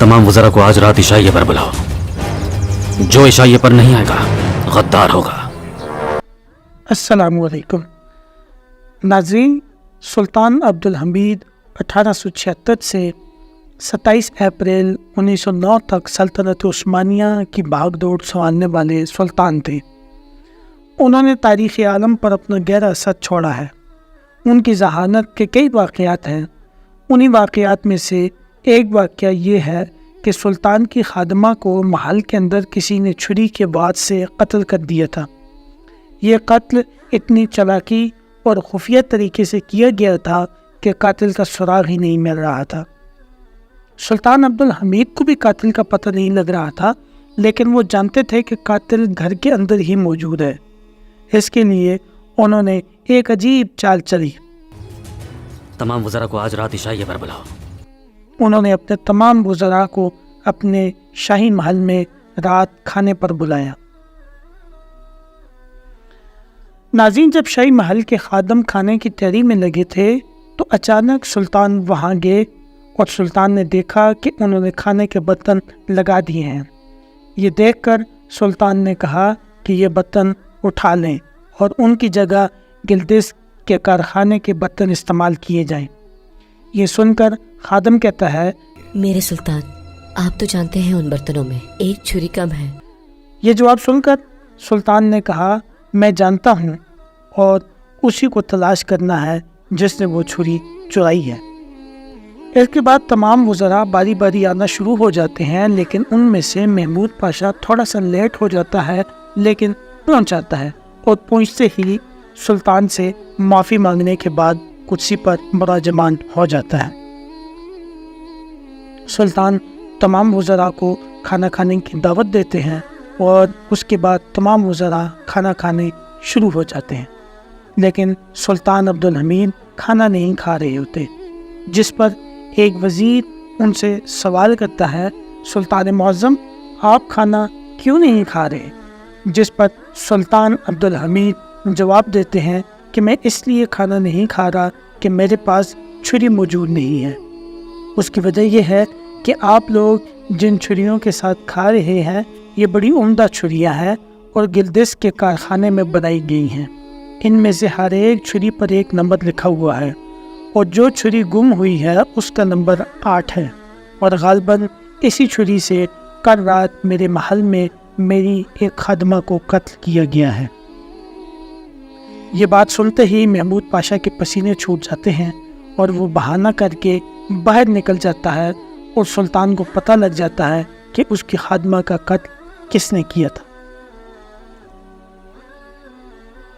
तमाम वज़रा को आज रात इशाइये पर बुलाओ। जो इशाइये पर नहीं आएगा गद्दार होगा। अस्सलामु अलैकुम नाज़रीन, सुल्तान अब्दुल हमीद 1876 से 27 अप्रैल 1909 तक सल्तनत उस्मानिया की भागदौड़ संभालने वाले सुल्तान थे। उन्होंने तारीख़ आलम पर अपना गहरा असर छोड़ा है। उनकी जहानत के कई वाक़यात हैं। उन्हीं वाक़यात में से एक वाक़या ये है कि सुल्तान की खादमा को महल के अंदर किसी ने छुरी के वार से कत्ल कर दिया था। ये कत्ल इतनी चालाकी और खुफिया तरीके से किया गया था कि कातिल का सुराग ही नहीं मिल रहा था। सुल्तान अब्दुल हमीद को भी कातिल का पता नहीं लग रहा था, लेकिन वो जानते थे कि कातिल घर के अंदर ही मौजूद है। इसके लिए उन्होंने एक अजीब चाल चली। तमाम वज़रा को आज रात इशाइये पर बुलाओ। उन्होंने अपने तमाम वज़रा को अपने शाही महल में रात खाने पर बुलाया। नाज़रीन, जब शाही महल के खादम खाने की तैयारी में लगे थे तो अचानक सुल्तान वहाँ गए और सुल्तान ने देखा कि उन्होंने खाने के बर्तन लगा दिए हैं। ये देखकर सुल्तान ने कहा कि ये बर्तन उठा लें और उनकी जगह गिल्दिस के कारखाने के बर्तन इस्तेमाल किए जाएं। ये सुनकर खादम कहता है, मेरे सुल्तान, आप तो जानते हैं उन बर्तनों में एक छुरी कम है। ये जवाब सुनकर सुल्तान ने कहा, मैं जानता हूँ और उसी को तलाश करना है जिसने वो छुरी चुराई है। इसके बाद तमाम वज़रा बारी बारी आना शुरू हो जाते हैं, लेकिन उनमें से महमूद पाशा थोड़ा सा लेट हो जाता है, लेकिन पहुँच जाता है और पहुँचते ही सुल्तान से माफ़ी मांगने के बाद कुर्सी पर मुराजमान हो जाता है। सुल्तान तमाम वज़रा को खाना खाने की दावत देते हैं और उसके बाद तमाम वज़रा खाना खाने शुरू हो जाते हैं, लेकिन सुल्तान अब्दुल हमीद खाना नहीं खा रहे होते। जिस पर एक वज़ीर उनसे सवाल करता है, सुल्तान मुअज़्ज़म, आप खाना क्यों नहीं खा रहे? जिस पर सुल्तान अब्दुल हमीद जवाब देते हैं कि मैं इसलिए खाना नहीं खा रहा कि मेरे पास छुरी मौजूद नहीं है। उसकी वजह यह है कि आप लोग जिन छुरियों के साथ खा रहे हैं ये बड़ी उम्दा छुरियां हैं और गिल्दिस के कारखाने में बनाई गई हैं। इनमें से हर एक छुरी पर एक नंबर लिखा हुआ है और जो छुरी गुम हुई है उसका नंबर 8 है और गालिबन इसी छुरी से कल रात मेरे महल में मेरी एक खादमा को कत्ल किया गया है। ये बात सुनते ही महमूद पाशा के पसीने छूट जाते हैं और वो बहाना करके बाहर निकल जाता है और सुल्तान को पता लग जाता है कि उसकी खादमा का कत्ल किसने किया था।